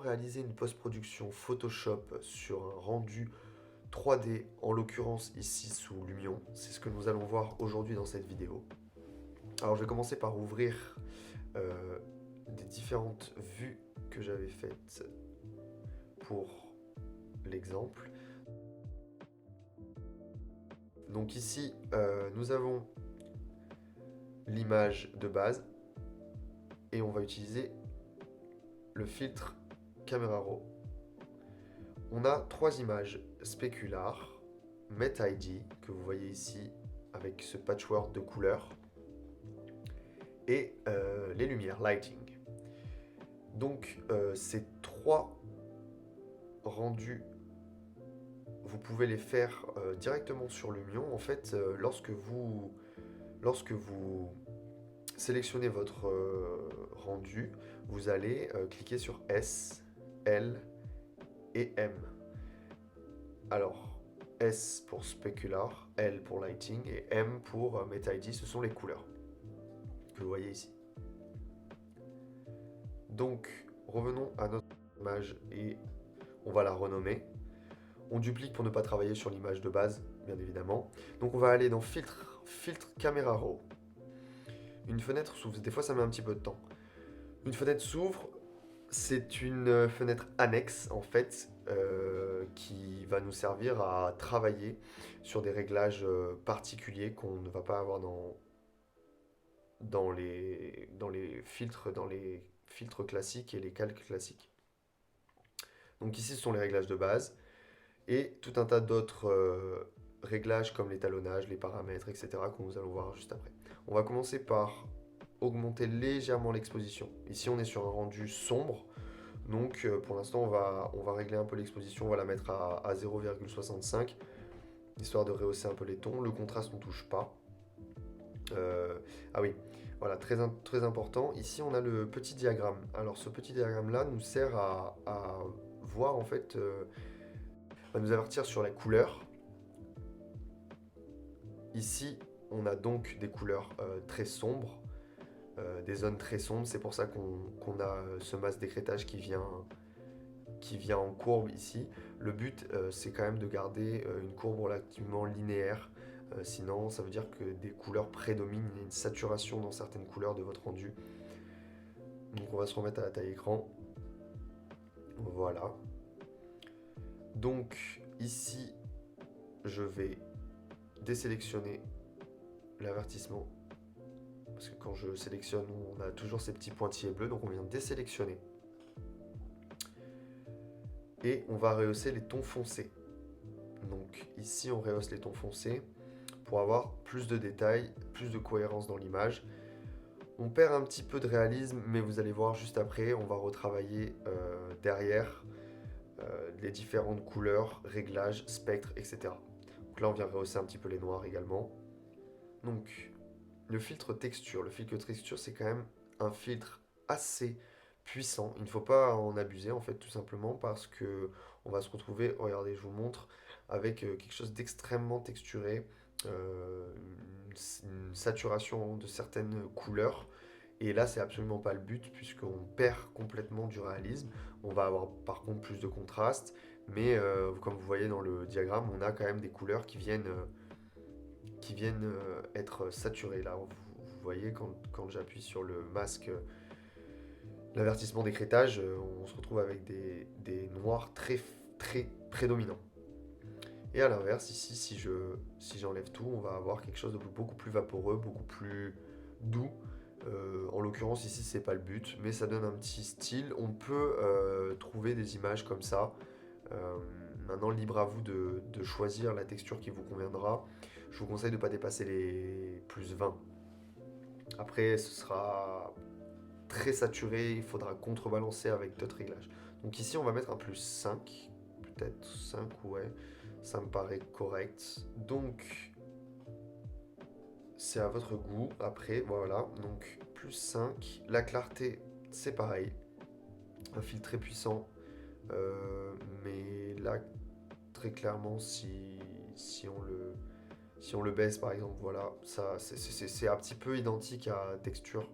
réaliser une post-production Photoshop sur un rendu 3D, en l'occurrence ici sous Lumion. C'est ce que nous allons voir aujourd'hui dans cette vidéo. Alors je vais commencer par ouvrir des différentes vues que j'avais faites pour l'exemple. Donc ici, nous avons l'image de base et on va utiliser le filtre Camera Raw. On a trois images spécular, MetID, que vous voyez ici avec ce patchwork de couleurs, et les lumières, lighting. Donc ces trois rendus, vous pouvez les faire directement sur Lumion. En fait, lorsque vous sélectionnez votre rendu, vous allez cliquer sur S, L et M. Alors, S pour Specular, L pour Lighting et M pour MetID, ce sont les couleurs que vous voyez ici. Donc, revenons à notre image et on va la renommer. On duplique pour ne pas travailler sur l'image de base, bien évidemment. Donc on va aller dans Filtre, Filtre Camera Raw. Une fenêtre s'ouvre, des fois ça met un petit peu de temps. Une fenêtre s'ouvre, c'est une fenêtre annexe en fait, qui va nous servir à travailler sur des réglages particuliers qu'on ne va pas avoir dans les filtres classiques et les calques classiques. Donc ici, ce sont les réglages de base et tout un tas d'autres réglages comme l'étalonnage, les paramètres, etc. que nous allons voir juste après. On va commencer par augmenter légèrement l'exposition. Ici, on est sur un rendu sombre. Donc pour l'instant, on va régler un peu l'exposition. On va la mettre à 0,65 histoire de rehausser un peu les tons. Le contraste ne touche pas. Ah oui, voilà, très important. Ici, on a le petit diagramme. Alors, ce petit diagramme-là nous sert à voir, en fait, va nous avertir sur la couleur. Ici, on a donc des couleurs très sombres, des zones très sombres. C'est pour ça qu'on a ce masque d'écrêtage qui vient en courbe ici. Le but, c'est quand même de garder une courbe relativement linéaire. Sinon, ça veut dire que des couleurs prédominent, il y a une saturation dans certaines couleurs de votre rendu. Donc on va se remettre à la taille écran. Voilà. Donc ici, je vais désélectionner l'avertissement. Parce que quand je sélectionne, on a toujours ces petits pointillés bleus. Donc on vient désélectionner. Et on va rehausser les tons foncés. Donc ici, on rehausse les tons foncés pour avoir plus de détails, plus de cohérence dans l'image. On perd un petit peu de réalisme, mais vous allez voir juste après, on va retravailler derrière les différentes couleurs, réglages, spectres, etc. Donc là, on vient rehausser un petit peu les noirs également. Donc, le filtre texture. Le filtre texture, c'est quand même un filtre assez puissant. Il ne faut pas en abuser, en fait, tout simplement, parce que on va se retrouver, regardez, je vous montre, avec quelque chose d'extrêmement texturé, une saturation de certaines couleurs. Et là, c'est absolument pas le but, puisqu'on perd complètement du réalisme. On va avoir par contre plus de contraste, mais comme vous voyez dans le diagramme, on a quand même des couleurs qui viennent être saturées. Là, vous voyez, quand j'appuie sur le masque, l'avertissement d'écrêtage, on se retrouve avec des noirs très, très prédominants. Et à l'inverse, ici, si j'enlève tout, on va avoir quelque chose de beaucoup plus vaporeux, beaucoup plus doux. En l'occurrence, ici, c'est pas le but, mais ça donne un petit style. On peut trouver des images comme ça. Maintenant, libre à vous de choisir la texture qui vous conviendra. Je vous conseille de ne pas dépasser les plus 20. Après, ce sera très saturé, il faudra contrebalancer avec d'autres réglages. Donc ici, on va mettre un plus 5, peut-être 5, ouais, ça me paraît correct. Donc, c'est à votre goût. Après, voilà, donc plus 5. La clarté, c'est pareil. Un fil très puissant. Mais là, très clairement, si on le baisse, par exemple, voilà, ça, c'est un petit peu identique à texture.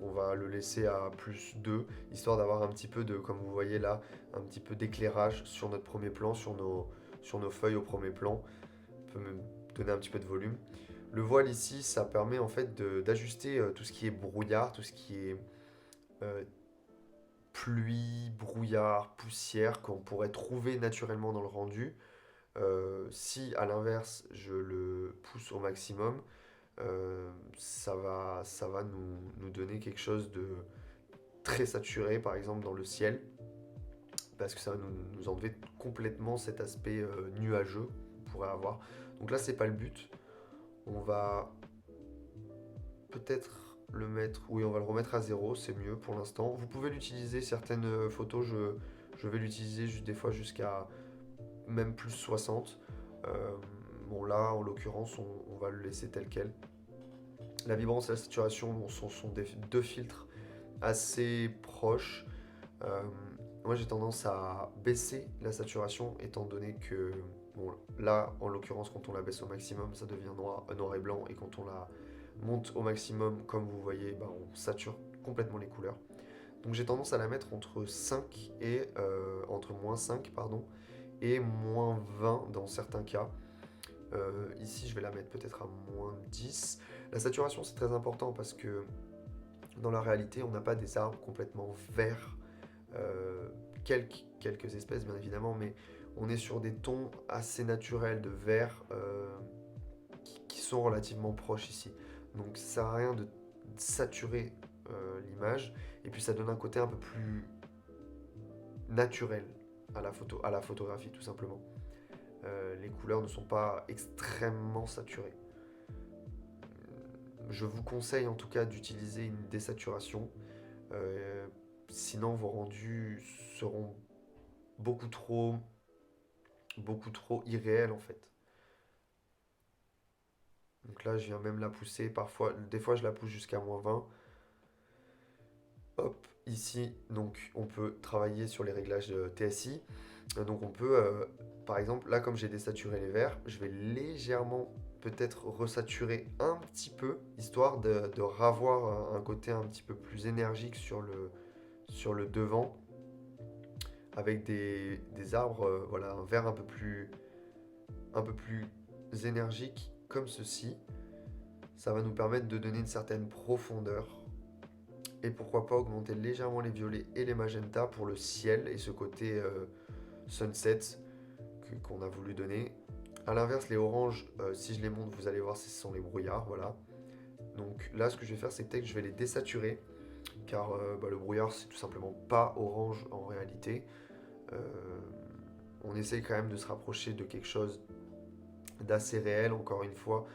on va le laisser à plus 2, histoire d'avoir un petit peu de, comme vous voyez là, un petit peu d'éclairage sur notre premier plan, sur nos feuilles au premier plan. On peut me donner un petit peu de volume. Le voile ici, ça permet en fait d'ajuster tout ce qui est brouillard, tout ce qui est euh, pluie, brouillard, poussière qu'on pourrait trouver naturellement dans le rendu. Si à l'inverse je le pousse au maximum, ça va nous donner quelque chose de très saturé, par exemple dans le ciel, parce que ça va nous enlever complètement cet aspect nuageux qu'on pourrait avoir. Donc là, c'est pas le but. On va peut-être le mettre, oui, on va le remettre à 0, c'est mieux pour l'instant. Vous pouvez l'utiliser, certaines photos, je vais l'utiliser juste des fois jusqu'à même plus 60. Euh, bon là, en l'occurrence, on va le laisser tel quel. La vibrance et la saturation bon, sont deux filtres assez proches. Euh, Moi, j'ai tendance à baisser la saturation, étant donné que, bon, là, en l'occurrence, quand on la baisse au maximum, ça devient noir et blanc, et quand on la monte au maximum, comme vous voyez, bah, on sature complètement les couleurs. Donc j'ai tendance à la mettre entre 5 et entre moins 5 pardon, et moins 20 dans certains cas. Ici, je vais la mettre peut-être à moins 10. La saturation, c'est très important parce que dans la réalité, on n'a pas des arbres complètement verts. Euh, quelques espèces, bien évidemment, mais on est sur des tons assez naturels de vert qui sont relativement proches ici. Donc ça sert à rien de saturer l'image. Et puis ça donne un côté un peu plus naturel à la photographie, tout simplement. Les couleurs ne sont pas extrêmement saturées. Je vous conseille en tout cas d'utiliser une désaturation. Euh, Sinon, vos rendus seront beaucoup trop, beaucoup trop irréels en fait. Donc là, je viens même la pousser. Parfois, des fois, je la pousse jusqu'à moins 20. Hop, ici, donc on peut travailler sur les réglages de TSI. Donc on peut, par exemple, là comme j'ai désaturé les verts, je vais légèrement peut-être resaturer un petit peu, histoire de ravoir un côté un petit peu plus énergique sur le devant, avec des arbres, voilà, un vert un peu plus énergique comme ceci. Ça va nous permettre de donner une certaine profondeur. Et pourquoi pas augmenter légèrement les violets et les magentas pour le ciel et ce côté sunset qu'on a voulu donner. A l'inverse, les oranges, si je les monte, vous allez voir, ce sont les brouillards, voilà. Donc là, ce que je vais faire, c'est peut-être que je vais les désaturer, car bah, le brouillard, c'est tout simplement pas orange en réalité. Euh, on essaye quand même de se rapprocher de quelque chose d'assez réel, encore une fois.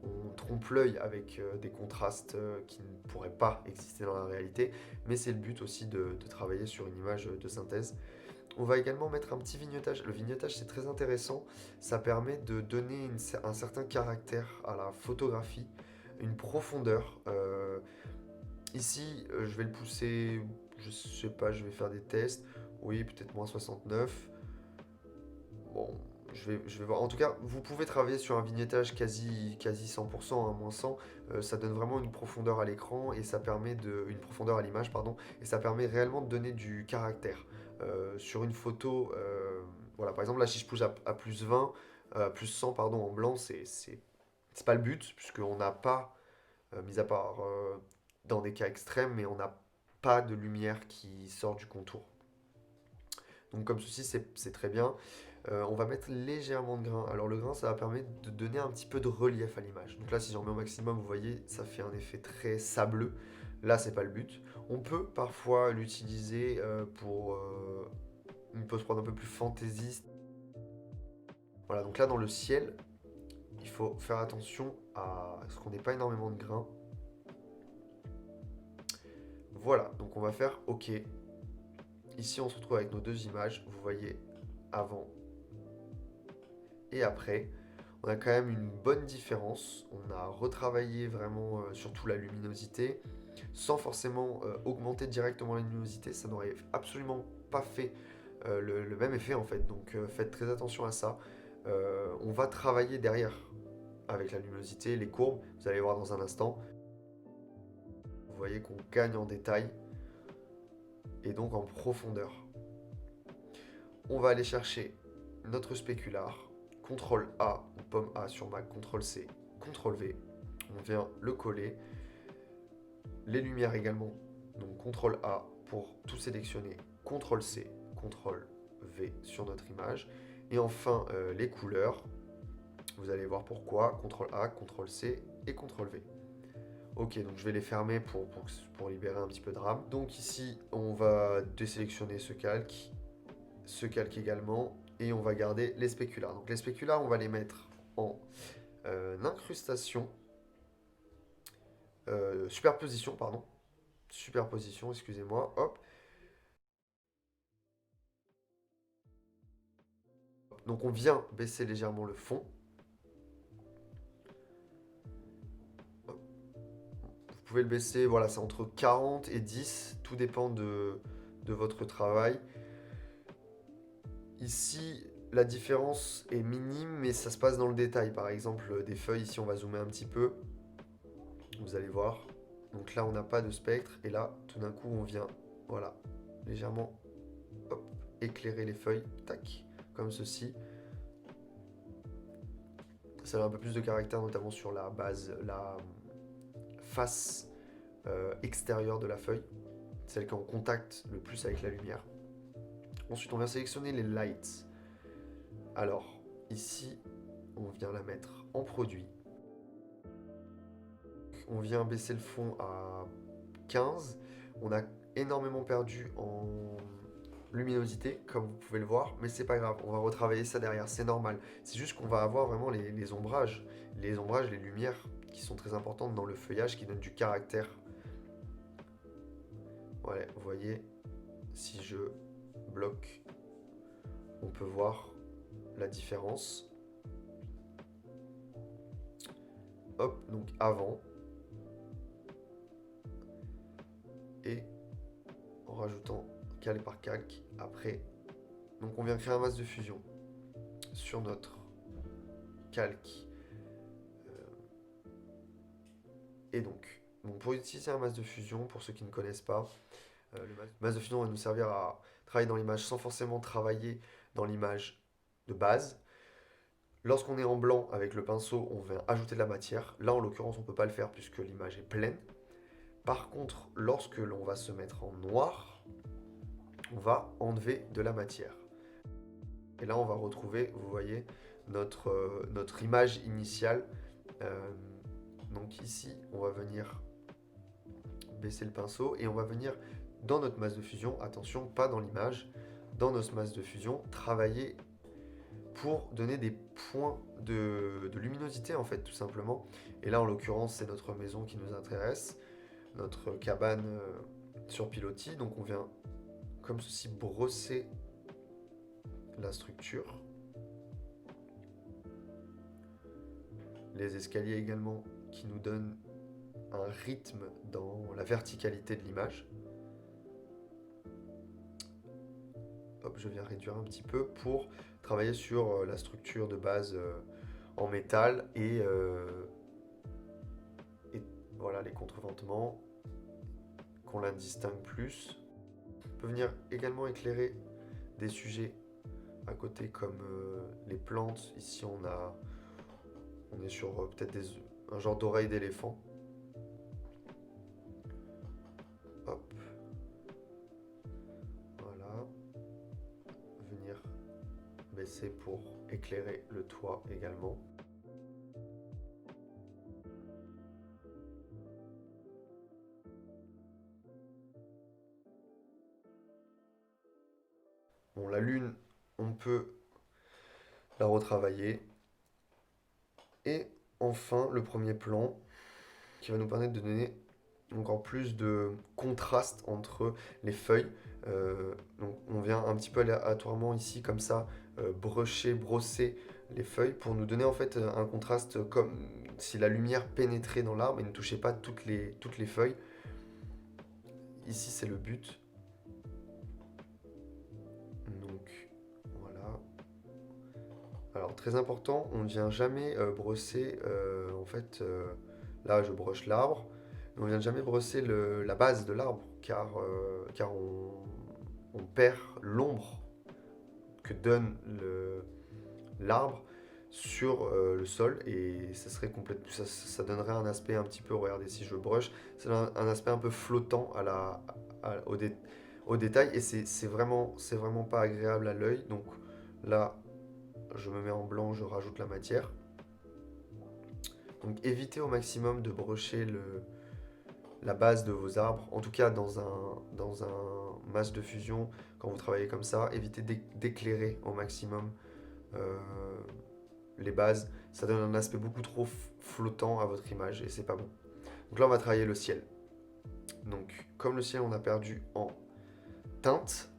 On trompe l'œil avec des contrastes qui ne pourraient pas exister dans la réalité, mais c'est le but aussi de travailler sur une image de synthèse. On va également mettre un petit vignettage. Le vignettage, c'est très intéressant. Ça permet de donner un certain caractère à la photographie, une profondeur. Ici, je vais le pousser, je sais pas, je vais faire des tests. Oui, peut-être moins 69. Bon, je vais voir. En tout cas, vous pouvez travailler sur un vignettage quasi 100%, hein, moins 100. Ça donne vraiment une profondeur à l'écran et ça permet une profondeur à l'image, pardon, et ça permet réellement de donner du caractère. Sur une photo, voilà, par exemple, là, si je pousse à plus 20, plus 100, pardon, en blanc, c'est pas le but, puisqu'on n'a pas, mis à part dans des cas extrêmes, mais on n'a pas de lumière qui sort du contour. Donc comme ceci, c'est très bien. On va mettre légèrement de grain. Alors le grain, ça va permettre de donner un petit peu de relief à l'image. Donc là, si j'en mets au maximum, vous voyez, ça fait un effet très sableux. Là, c'est pas le but. On peut parfois l'utiliser pour une post-prod un peu plus fantaisiste. Voilà, donc là, dans le ciel, il faut faire attention à ce qu'on n'ait pas énormément de grain. Voilà, donc on va faire OK. Ici, on se retrouve avec nos deux images. Vous voyez avant et après. On a quand même une bonne différence. On a retravaillé vraiment surtout la luminosité sans forcément augmenter directement la luminosité. Ça n'aurait absolument pas fait le même effet en fait. Donc faites très attention à ça. On va travailler derrière avec la luminosité, les courbes. Vous allez voir dans un instant. voyez qu'on gagne en détail et donc en profondeur. On va aller chercher notre spécular, CTRL A ou pomme A sur Mac, CTRL C, CTRL V. On vient le coller. Les lumières également, donc CTRL A pour tout sélectionner, CTRL C, CTRL V sur notre image. Et enfin, les couleurs, vous allez voir pourquoi, CTRL A, CTRL C et CTRL V. Ok, donc je vais les fermer pour libérer un petit peu de RAM. Donc ici, on va désélectionner ce calque également, et on va garder les spéculars. Donc les spéculars, on va les mettre en incrustation, superposition, pardon. Superposition, excusez-moi, hop. Donc on vient baisser légèrement le fond. Vous pouvez le baisser, voilà, c'est entre 40 et 10, tout dépend de votre travail. Ici, la différence est minime, mais ça se passe dans le détail. Par exemple, des feuilles, ici on va zoomer un petit peu. Vous allez voir. Donc là, on n'a pas de spectre, et là, tout d'un coup, on vient, voilà, légèrement, hop, éclairer les feuilles, tac, comme ceci. Ça a un peu plus de caractère, notamment sur la base, la face extérieure de la feuille, celle qui est en contact le plus avec la lumière. Ensuite, on vient sélectionner les lights. Alors, ici, on vient la mettre en produit. On vient baisser le fond à 15. On a énormément perdu en luminosité, comme vous pouvez le voir, mais c'est pas grave, on va retravailler ça derrière, c'est normal. C'est juste qu'on va avoir vraiment les ombrages, les lumières qui sont très importantes dans le feuillage, qui donnent du caractère. Voilà, vous voyez, si je bloque, on peut voir la différence. Hop, donc avant. Et en rajoutant calque par calque après. Donc on vient créer un masque de fusion sur notre calque. Et donc pour utiliser un masque de fusion, pour ceux qui ne connaissent pas, le masque de fusion va nous servir à travailler dans l'image sans forcément travailler dans l'image de base. Lorsqu'on est en blanc avec le pinceau, on vient ajouter de la matière. Là, en l'occurrence, on ne peut pas le faire puisque l'image est pleine. Par contre, lorsque l'on va se mettre en noir, on va enlever de la matière. Et là, on va retrouver, vous voyez, notre image initiale. Donc ici, on va venir baisser le pinceau et on va venir dans notre masse de fusion, attention, pas dans l'image, dans notre masse de fusion, travailler pour donner des points de luminosité, en fait, tout simplement. Et là, en l'occurrence, c'est notre maison qui nous intéresse, notre cabane sur pilotis. Donc on vient, comme ceci, brosser la structure. Les escaliers également qui nous donnent un rythme dans la verticalité de l'image. Hop, je viens réduire un petit peu pour travailler sur la structure de base en métal et voilà les contreventements, qu'on la distingue plus. On peut venir également éclairer des sujets à côté comme les plantes. Ici on est sur peut-être un genre d'oreille d'éléphant. Hop. Voilà. Venir baisser pour éclairer le toit également. Bon, la lune, on peut la retravailler. Et enfin, le premier plan qui va nous permettre de donner encore plus de contraste entre les feuilles. Donc on vient un petit peu aléatoirement ici, comme ça, brosser les feuilles pour nous donner en fait un contraste comme si la lumière pénétrait dans l'arbre et ne touchait pas toutes les feuilles. Ici, c'est le but. Donc voilà. Alors très important, on ne vient jamais brosser, en fait, là je broche l'arbre. On vient jamais brosser la base de l'arbre, car on perd l'ombre que donne l'arbre sur le sol et ça serait complètement, ça donnerait un aspect un petit peu, regardez si je brush, c'est un aspect un peu flottant au détail et c'est vraiment pas agréable à l'œil. Donc là, je me mets en blanc, je rajoute la matière. Donc évitez au maximum de brocher la base de vos arbres, en tout cas dans un masque de fusion, quand vous travaillez comme ça, évitez d'éclairer au maximum euh, les bases. Ça donne un aspect beaucoup trop flottant à votre image et c'est pas bon. Donc là, on va travailler le ciel. Donc, comme le ciel, on a perdu en teinte,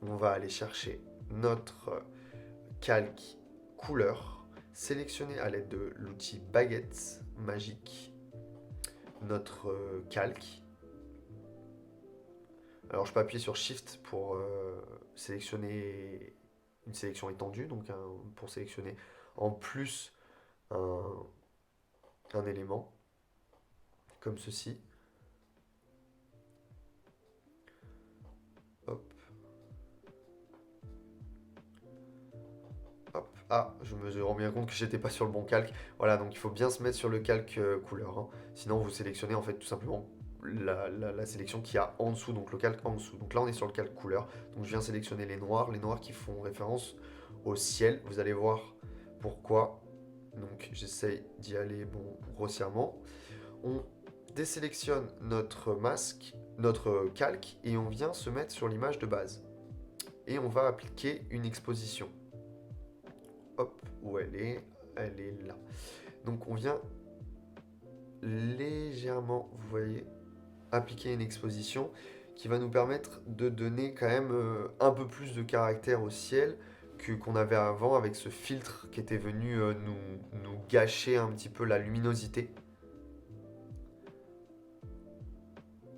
on va aller chercher notre calque couleur, sélectionner à l'aide de l'outil baguette magique notre calque. Alors je peux appuyer sur Shift pour sélectionner une sélection étendue, donc pour sélectionner en plus un, un élément, comme ceci. Hop, hop. Ah, je me rends bien compte que j'étais pas sur le bon calque. Voilà, donc il faut bien se mettre sur le calque couleur, hein. Sinon vous sélectionnez en fait tout simplement la sélection qu'il y a en dessous, donc le calque en dessous. Donc là on est sur le calque couleur, donc je viens sélectionner les noirs qui font référence au ciel. Vous allez voir pourquoi. Donc j'essaye d'y aller grossièrement. On désélectionne notre masque, notre calque, et on vient se mettre sur l'image de base. Et on va appliquer une exposition. Hop, où elle est? Elle est là. Donc on vient légèrement, vous voyez, appliquer une exposition qui va nous permettre de donner quand même un peu plus de caractère au ciel qu'on avait avant avec ce filtre qui était venu nous gâcher un petit peu la luminosité.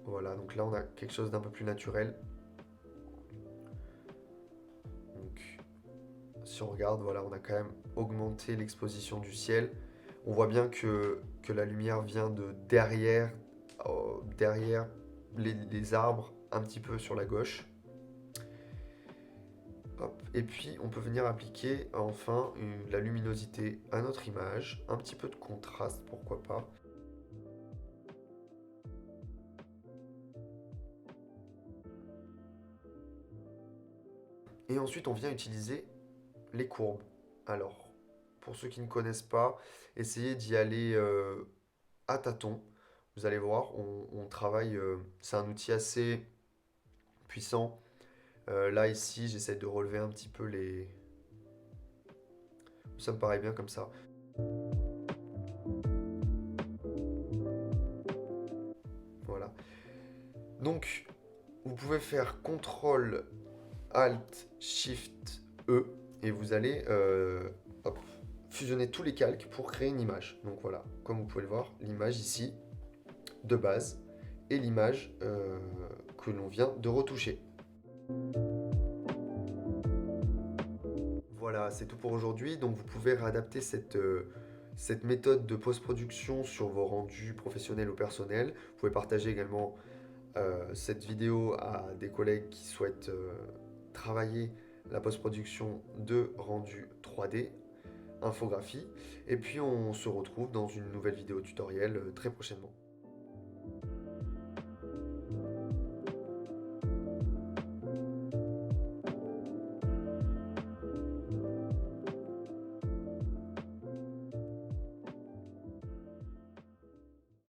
Voilà, donc là on a quelque chose d'un peu plus naturel. Donc si on regarde, voilà, on a quand même augmenté l'exposition du ciel. On voit bien que la lumière vient de derrière, derrière les arbres, un petit peu sur la gauche. Hop. Et puis on peut venir appliquer enfin la luminosité à notre image, un petit peu de contraste, pourquoi pas. Et ensuite on vient utiliser les courbes. Alors, pour ceux qui ne connaissent pas, essayez d'y aller à tâtons. Vous allez voir, on travaille, c'est un outil assez puissant. Là ici, j'essaie de relever un petit peu les... Ça me paraît bien comme ça. Voilà. Donc, vous pouvez faire CTRL, ALT, SHIFT, E, et vous allez hop, fusionner tous les calques pour créer une image. Donc voilà, comme vous pouvez le voir, l'image ici, de base, et l'image que l'on vient de retoucher. Voilà, c'est tout pour aujourd'hui. Donc vous pouvez réadapter cette méthode de post-production sur vos rendus professionnels ou personnels. Vous pouvez partager également cette vidéo à des collègues qui souhaitent travailler la post-production de rendus 3D, infographie. Et puis on se retrouve dans une nouvelle vidéo tutoriel très prochainement.